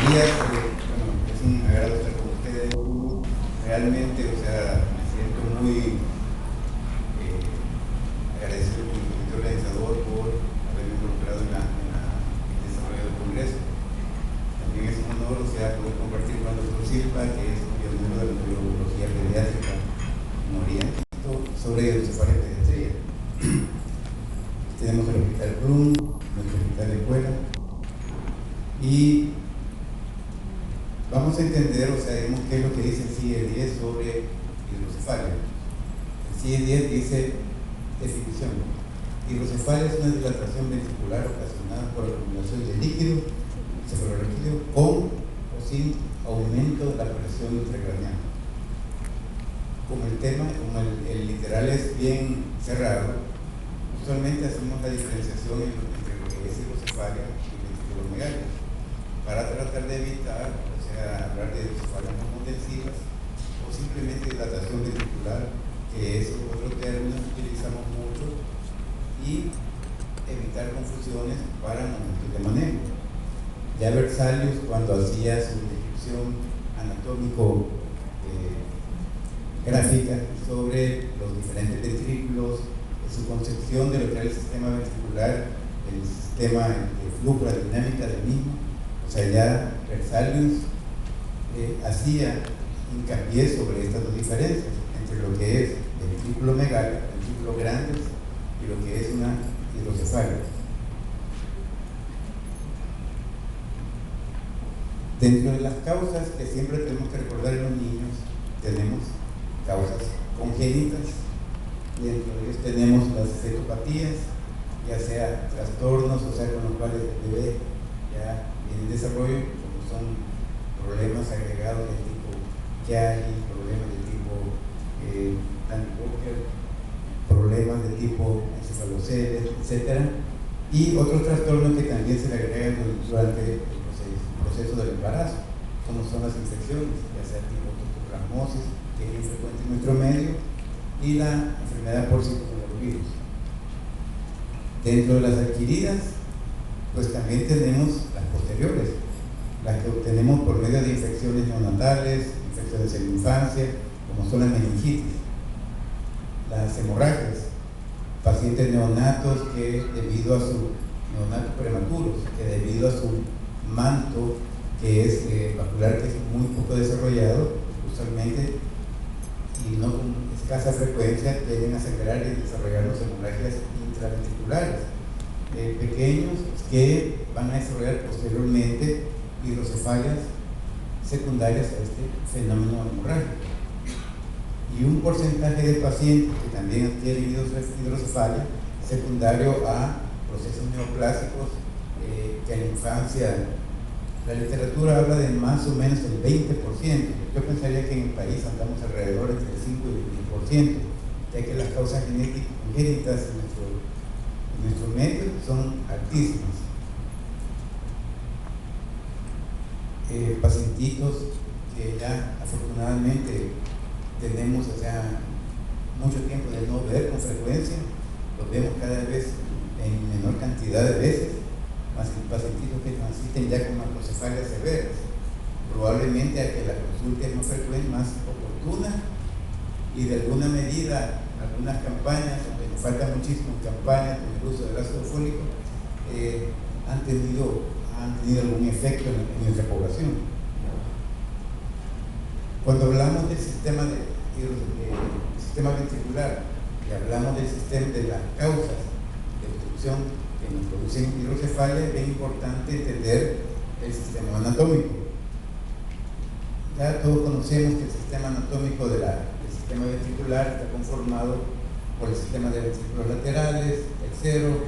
buenos días. Bueno, es un agrado estar con ustedes. Realmente, o sea, me siento muy agradecido con el comité organizador por haberme involucrado en el desarrollo del Congreso. También es un honor, o sea, poder compartir con el doctor Silva, que es pionero de la neurología pediátrica en Oriente, sobre hidrocefalia y pediatría. Tenemos el Hospital Blum, nuestro hospital de escuela, y vamos a entender, o sea, vemos qué es lo que dice el CIE-10 sobre hidrocefalia. El CIE-10 dice, definición: hidrocefalia es una dilatación ventricular ocasionada por la acumulación de líquido cefalorraquídeo con o sin aumento de la presión intracraneal. Como el tema, como el literal es bien cerrado, usualmente hacemos la diferenciación entre lo que es hidrocefalia y ventriculomegalia, para tratar de evitar, o sea, hablar de hidrocefalia no condensivas o simplemente dilatación ventricular, que es otro término que utilizamos mucho, y evitar confusiones para momentos de manejo. Ya Berzelius, cuando hacía su descripción anatómico gráfica sobre los diferentes ventrículos, su concepción de lo que era el sistema ventricular, el sistema de flujo, la dinámica del mismo, o sea, ya Berzelius hacía hincapié sobre estas dos diferencias entre lo que es el ventrículo megalia, el ventrículo grandes, y lo que es una hidrocefalia. Dentro de las causas que siempre tenemos que recordar en los niños, tenemos causas congénitas, y dentro de ellos tenemos las cetopatías, ya sea trastornos, o sea, con los cuales el bebé ya en desarrollo, como son problemas agregados de tipo Chiari, problemas de tipo Danny Walker, problemas de tipo encefaloceles, etc. Y otros trastornos que también se le agregan durante el proceso del embarazo, como son las infecciones, ya sea tipo toxoplasmosis, que es muy frecuente en nuestro medio, y la enfermedad por citocoronavirus. Dentro de las adquiridas, pues también tenemos las posteriores, las que obtenemos por medio de infecciones neonatales, infecciones en la infancia, como son las meningitis, las hemorragias, pacientes neonatos que debido a su neonatos prematuros, que debido a su manto que es vascular, que es muy poco desarrollado, usualmente y no con escasa frecuencia, tienden a sangrar y desarrollarnos hemorragias intraventriculares pequeños que van a desarrollar posteriormente hidrocefalias secundarias a este fenómeno hemorrágico. Y un porcentaje de pacientes que también adquieren hidrocefalia secundario a procesos neoplásicos que en la infancia, la literatura habla de más o menos el 20%. Yo pensaría que en el país andamos alrededor entre el 5 y el 10%, ya que las causas congénitas en nuestro medio son altísimas. Pacientitos que ya afortunadamente tenemos, o sea, mucho tiempo de no ver con frecuencia, los vemos cada vez en menor cantidad de veces, más pacientitos que transiten ya con macrocefalias severas, probablemente a que la consulta es más frecuente, más oportuna, y de alguna medida, algunas campañas, aunque nos faltan muchísimas campañas con el uso del ácido fólico, han tenido algún efecto en nuestra población. Cuando hablamos del sistema ventricular y hablamos del sistema de las causas de obstrucción que nos producen hidrocefalia, es bien importante entender el sistema anatómico. Ya todos conocemos que el sistema anatómico del sistema ventricular está conformado por el sistema de ventrículos laterales, tercero,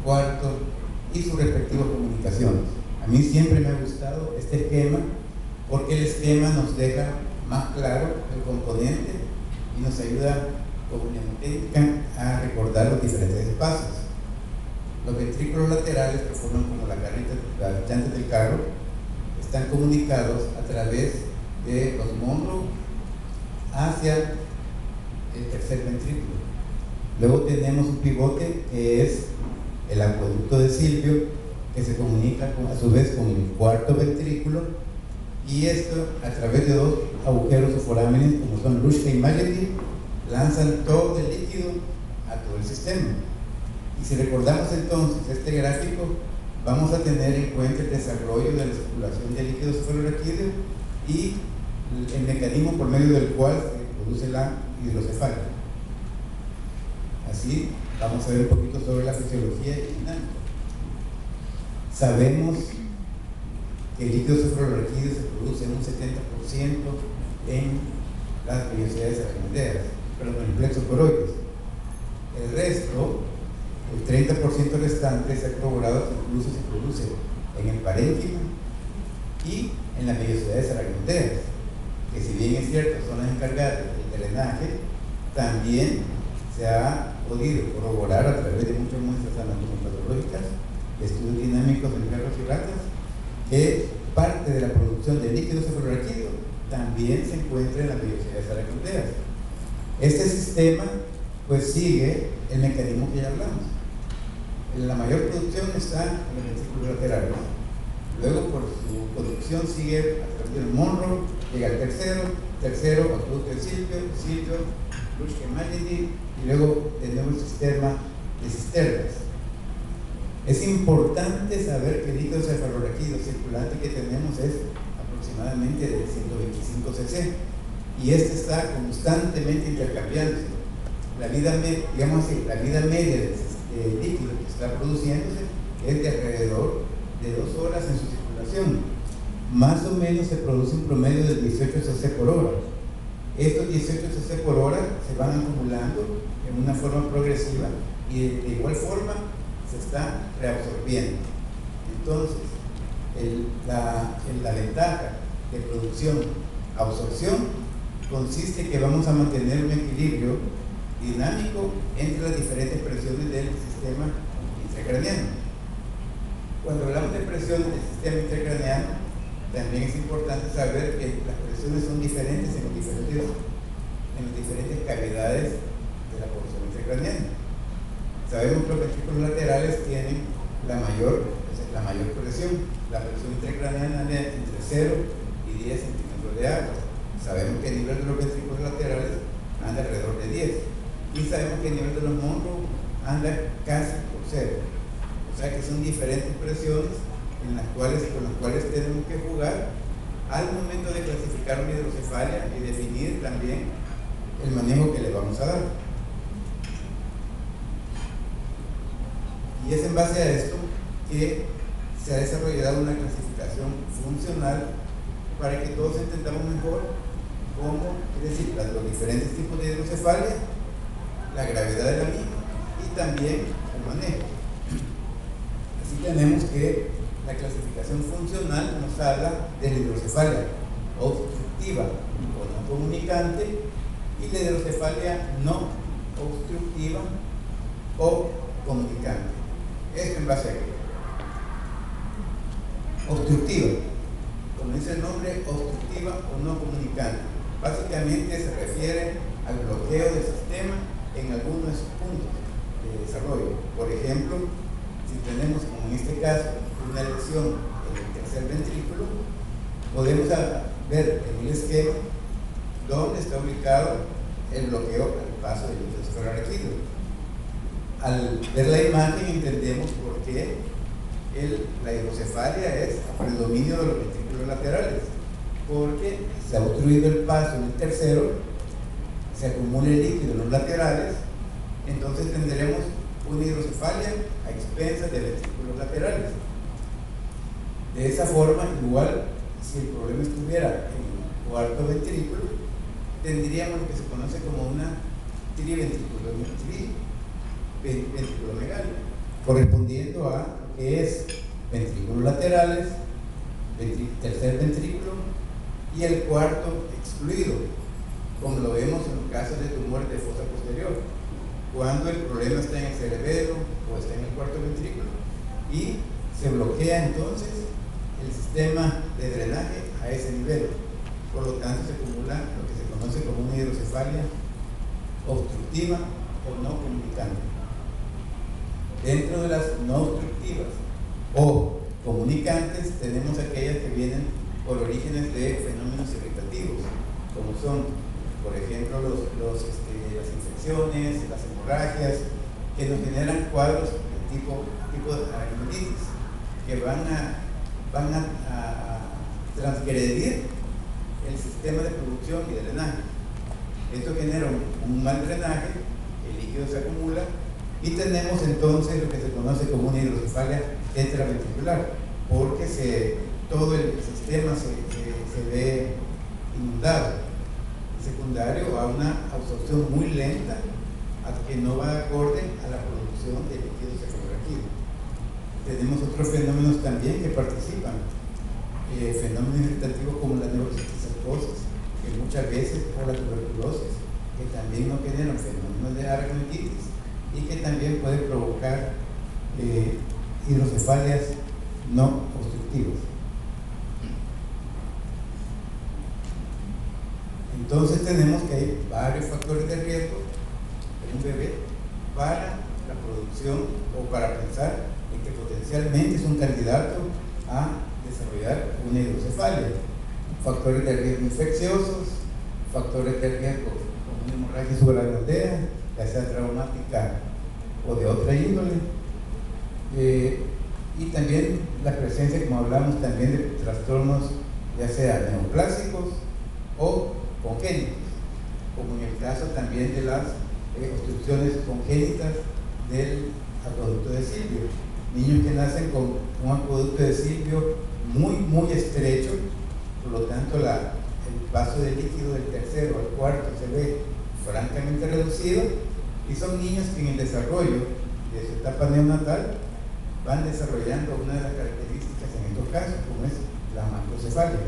cuarto y sus respectivas comunicaciones. A mí siempre me ha gustado este esquema porque el esquema nos deja más claro el componente y nos ayuda como mnemotécnica a recordar los diferentes espacios. Los ventrículos laterales, que forman como las llantas del carro, están comunicados a través de los monros hacia el tercer ventrículo. Luego tenemos un pivote que es el acueducto de Silvio, que se comunica a su vez con el cuarto ventrículo, y esto a través de dos agujeros o forámenes como son Luschka y Magendie lanzan todo el líquido a todo el sistema. Y si recordamos entonces este gráfico, vamos a tener en cuenta el desarrollo de la circulación de líquido cefalorraquídeo y el mecanismo por medio del cual se produce la hidrocefalia. Así vamos a ver un poquito sobre la fisiología y dinámica. Sabemos que el líquido cefalorraquídeo se produce en un 70% en las vellosidades aracnoideas, pero en el plexo coroides. El resto, el 30% restante, se ha corroborado que incluso se produce en el parénquima y en las vellosidades aracnoideas, que si bien es cierto son las encargadas del drenaje, también se ha podido corroborar a través de muchas muestras anatomopatológicas, estudios dinámicos en perros y ratas, que parte de la producción de líquido cefalorraquídeo también se encuentra en las vellosidades aracnoideas. Este sistema pues sigue el mecanismo que ya hablamos. La mayor producción está en los ventrículos laterales. Luego, por su producción, sigue a través del Monroe, llega al tercero a producto del Silvio, Luschka y Magendie, y luego de nuevo el sistema de cisternas. Es importante saber que el líquido cefalorraquídeo circulante que tenemos es aproximadamente de 125 cc, y este está constantemente intercambiándose. La vida media del líquido que está produciéndose es de alrededor de 2 horas en su circulación. Más o menos se produce un promedio de 18 cc por hora. Estos 18 cc por hora se van acumulando en una forma progresiva y de igual forma se está reabsorbiendo. Entonces, la ventaja de producción-absorción consiste en que vamos a mantener un equilibrio dinámico entre las diferentes presiones del sistema intracraneano. Cuando hablamos de presiones del sistema intracraneano, también es importante saber que las presiones son diferentes en las diferentes cavidades de la porción intracraneana. Sabemos que los ventrículos laterales tienen la mayor presión. La presión intracraneana anda entre 0 y 10 centímetros de agua. Sabemos que el nivel de los ventrículos laterales anda alrededor de 10. Y sabemos que el nivel de los Monroe anda casi por 0. O sea que son diferentes presiones con las cuales tenemos que jugar al momento de clasificar una hidrocefalia y definir también el manejo que le vamos a dar. Y es en base a esto que se ha desarrollado una clasificación funcional para que todos entendamos mejor cómo, es decir, los diferentes tipos de hidrocefalia, la gravedad de la misma y también el manejo. Así tenemos que la clasificación funcional nos habla de la hidrocefalia obstructiva o no comunicante y la hidrocefalia no obstructiva o comunicante. Esto en base a qué? Obstructiva, como dice el nombre, obstructiva o no comunicante. Básicamente se refiere al bloqueo del sistema en algunos puntos de desarrollo. Por ejemplo, si tenemos, como en este caso, una lesión en el tercer ventrículo, podemos ver en el esquema dónde está ubicado el bloqueo al paso del líquido cefalorraquídeo. Al ver la imagen entendemos por qué la hidrocefalia es a predominio de los ventrículos laterales, porque se ha obstruido el paso en el tercero, se acumula el líquido en los laterales, entonces tendremos una hidrocefalia a expensas de ventrículos laterales. De esa forma, igual, si el problema estuviera en el cuarto ventrículo, tendríamos lo que se conoce como una ventriculomegalia, correspondiendo a lo que es ventrículos laterales, tercer ventrículo y el cuarto excluido, como lo vemos en los casos de tumores de fosa posterior, cuando el problema está en el cerebelo o está en el cuarto ventrículo y se bloquea entonces el sistema de drenaje a ese nivel. Por lo tanto, se acumula lo que se conoce como una hidrocefalia obstructiva o no comunicante. Dentro de las no obstructivas o comunicantes tenemos aquellas que vienen por orígenes de fenómenos irritativos, como son, por ejemplo, las infecciones, las hemorragias, que nos generan cuadros de tipo de aracnoiditis, que van a transgredir el sistema de producción y de drenaje. Esto genera un mal drenaje, el líquido se acumula y tenemos entonces lo que se conoce como una hidrocefalia tetraventricular, porque todo el sistema se ve inundado, secundario a una absorción muy lenta, que no va de acorde a la producción de líquido cefalorraquídeo. Tenemos otros fenómenos también que participan, fenómenos irritativos como la neurocitosis, que muchas veces, o la tuberculosis, que también no generan fenómenos de aracnoiditis y que también puede provocar hidrocefalias no obstructivas. Entonces tenemos que hay varios factores de riesgo en un bebé para la producción o para pensar en que potencialmente es un candidato a desarrollar una hidrocefalia. Factores de riesgo infecciosos, factores de riesgo como una hemorragia subaracnoidea, ya sea traumática o de otra índole, y también la presencia, como hablamos, también de trastornos ya sea neoplásicos o congénitos, como en el caso también de las obstrucciones congénitas del acueducto de Silvio, niños que nacen con un acueducto de Silvio muy estrecho, por lo tanto el paso de líquido del tercero al cuarto se ve francamente reducido, y son niños que en el desarrollo de su etapa neonatal van desarrollando una de las características en estos casos, como es la macrocefalia.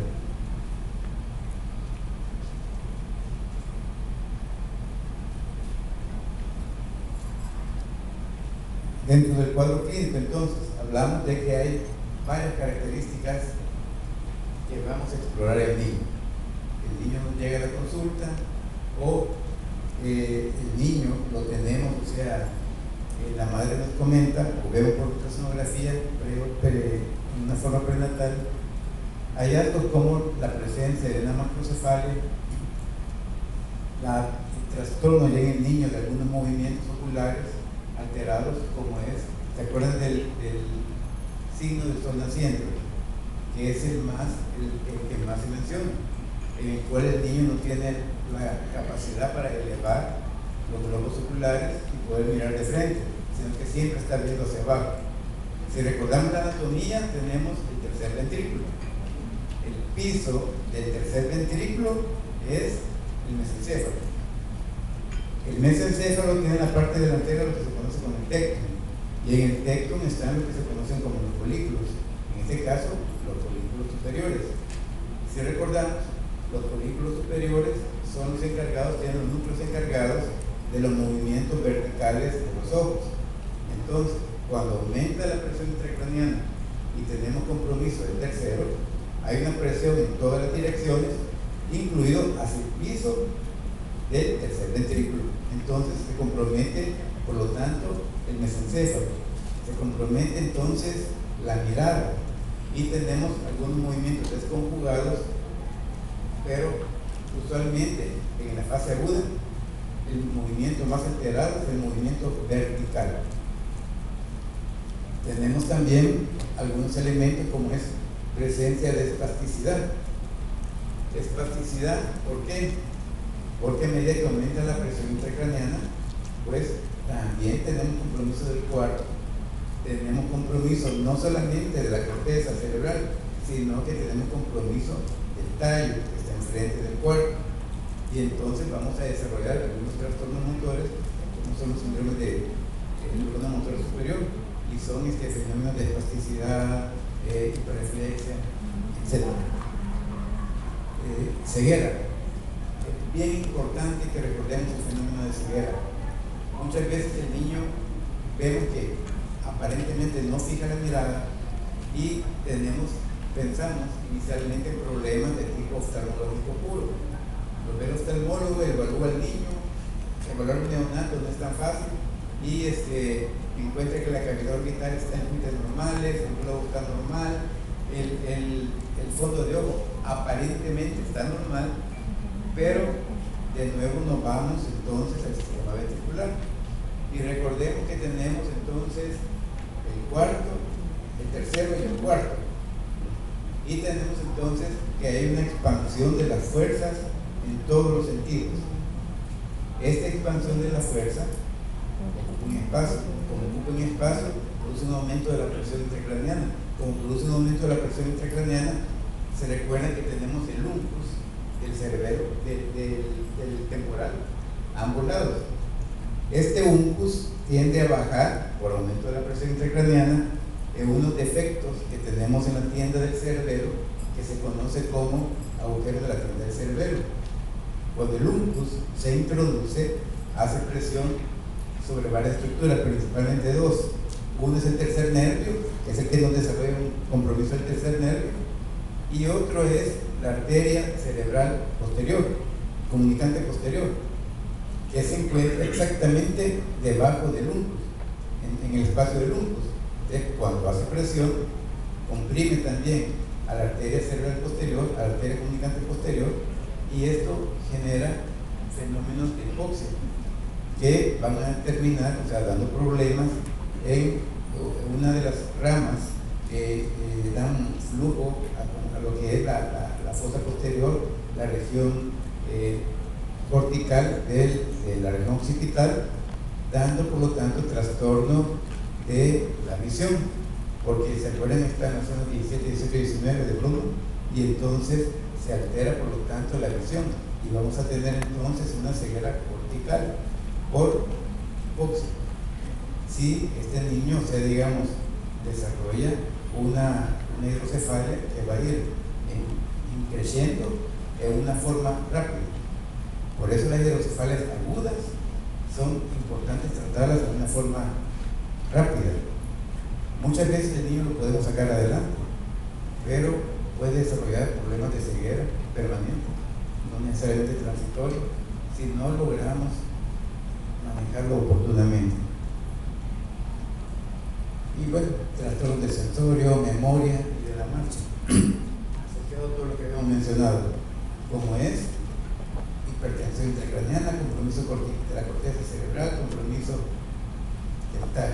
Dentro del cuadro clínico, entonces, hablamos de que hay varias características que vamos a explorar en el niño. El niño nos llega a la consulta, o el niño lo tenemos, o sea, la madre nos comenta, o vemos por ultrasonografía en una forma prenatal, hallazgos como la presencia de una macrocefalia, el trastorno ya en el niño de algunos movimientos oculares alterados, como ¿se acuerdan del signo del sol naciente? Que es el que más se menciona, en el cual el niño no tiene la capacidad para elevar los globos oculares y poder mirar de frente, sino que siempre está viendo hacia abajo. Si recordamos la anatomía, tenemos el tercer ventrículo. El piso del tercer ventrículo es el mesencéfalo. El mesencéfalo tiene la parte delantera lo que se conoce como el tectum, y en el tectum están lo que se conocen como los folículos, en este caso los folículos superiores. Si recordamos, los folículos superiores son los encargados, tienen los núcleos encargados de los movimientos verticales de los ojos. Entonces, cuando aumenta la presión intracraniana y tenemos compromiso del tercero, hay una presión en todas las direcciones, incluido hacia el piso del tercer ventrículo. Entonces se compromete, por lo tanto, el mesencéfalo, se compromete entonces la mirada, y tenemos algunos movimientos desconjugados, pero usualmente en la fase aguda el movimiento más alterado es el movimiento vertical. Tenemos también algunos elementos como es presencia de espasticidad. Espasticidad, ¿por qué? Porque a medida que aumenta la presión intracraniana, pues también tenemos compromiso del cuarto, tenemos compromiso no solamente de la corteza cerebral, sino que tenemos compromiso del tallo que está enfrente del cuerpo, y entonces vamos a desarrollar algunos trastornos motores, como son los síndromes de neurona motora superior, y son fenómenos de espasticidad, hiperreflexia, etc. Ceguera. Es bien importante que recordemos el fenómeno de ceguera. Muchas veces el niño vemos que aparentemente no fija la mirada, y pensamos inicialmente en problemas de tipo oftalmológico puro. Lo ve el oftalmólogo, evalúa al niño. Evaluar un neonato no es tan fácil, y encuentra que la cavidad orbital está en límites normales, el globo está normal, el fondo de ojo aparentemente está normal, pero de nuevo nos vamos entonces al sistema ventricular. Y recordemos que tenemos entonces el cuarto, el tercero y el cuarto. Y tenemos entonces que hay una expansión de las fuerzas en todos los sentidos. Esta expansión de la fuerza ocupa un espacio. Como ocupa un espacio, produce un aumento de la presión intracraneana. Como produce un aumento de la presión intracraneana, se recuerda que tenemos el uncus del cerebelo, del temporal, a ambos lados. Este uncus tiende a bajar por aumento de la presión intracraneana en unos defectos que tenemos en la tienda del cerebelo, que se conoce como agujeros de la tienda del cerebelo. Cuando el uncus se introduce, hace presión sobre varias estructuras, principalmente dos. Uno es el tercer nervio, que es el que nos desarrolla un compromiso del tercer nervio, y otro es la arteria cerebral posterior, comunicante posterior, que se encuentra exactamente debajo del uncus, en el espacio del uncus. Entonces, cuando hace presión, comprime también a la arteria cerebral posterior, a la arteria comunicante posterior, y esto genera fenómenos de hipoxia que van a terminar, dando problemas en una de las ramas que dan flujo a lo que es la fosa posterior, la región cortical de la región occipital, dando por lo tanto trastorno de la visión, porque se acuerdan, está en las zonas 17, 18 y 19 de Bloom, y entonces se altera por lo tanto la visión, y vamos a tener entonces una ceguera cortical por hipoxia. Si este niño, desarrolla una hidrocefalia que va a ir creciendo en una forma rápida. Por eso las hidrocefalias agudas son importantes tratarlas de una forma rápida. Muchas veces el niño lo podemos sacar adelante, pero puede desarrollar problemas de ceguera permanente, no necesariamente transitorio, si no logramos manejarlo oportunamente. Y bueno, trastornos del sensorio, memoria y de la marcha, asociado a todo lo que habíamos mencionado, como es hipertensión intracraneana, compromiso de la corteza cerebral, compromiso dental.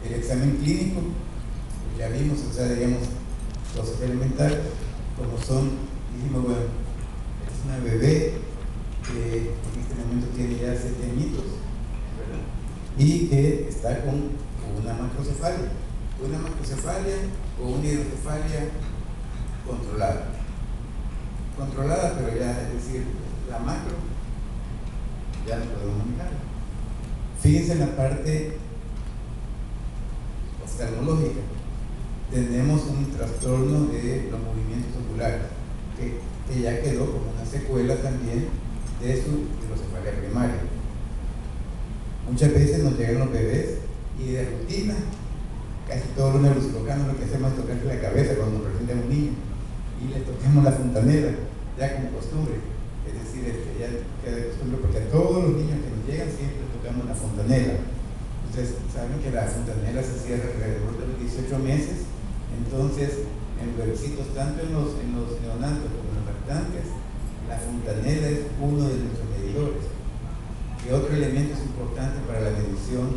El examen clínico, ya vimos, los elementales, como son, dijimos, bueno, es una bebé que en este momento tiene ya 7 añitos, ¿verdad? Y que está con una macrocefalia o una hidrocefalia controlada, pero ya, es decir, la macro ya no podemos manejarla. Fíjense en la parte oftalmológica, tenemos un trastorno de los movimientos oculares que ya quedó como una secuela también de su hidrocefalia primaria. Muchas veces nos llegan los bebés y de rutina, casi todos los neurocirujanos lo que hacemos es tocarle la cabeza cuando nos presenta un niño y le toquemos la fontanela, ya como costumbre. Es decir, ya queda de costumbre porque a todos los niños que nos llegan siempre tocamos la fontanela. Ustedes saben que la fontanela se cierra alrededor de los 18 meses, entonces en los bebecitos, tanto en los neonatos como en los lactantes, la fontanela es uno de nuestros medidores. Y otro elemento es importante para la medición,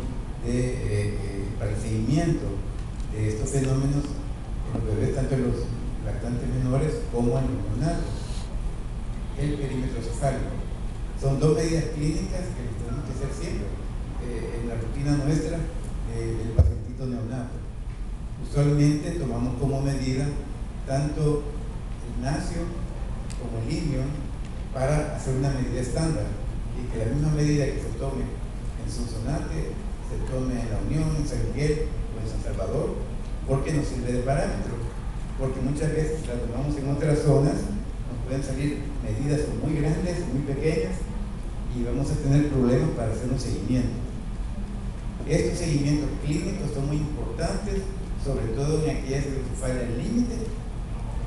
para el seguimiento de estos fenómenos en los bebés, tanto en los lactantes menores como en los neonatos, el perímetro cefálico. Son dos medidas clínicas que tenemos que hacer siempre en la rutina nuestra del pacientito neonato. Usualmente tomamos como medida tanto el nacio como el ilion para hacer una medida estándar, y que la misma medida que se tome en Sonsonate se tome en La Unión, en San Miguel o en San Salvador, porque nos sirve de parámetro, porque muchas veces la tomamos en otras zonas, nos pueden salir medidas muy grandes, muy pequeñas, y vamos a tener problemas para hacer un seguimiento. estos seguimientos clínicos son muy importantes, sobre todo en aquellas que falla el límite,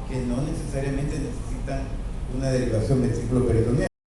que no necesariamente necesitan una derivación ventrículo-peritoneal.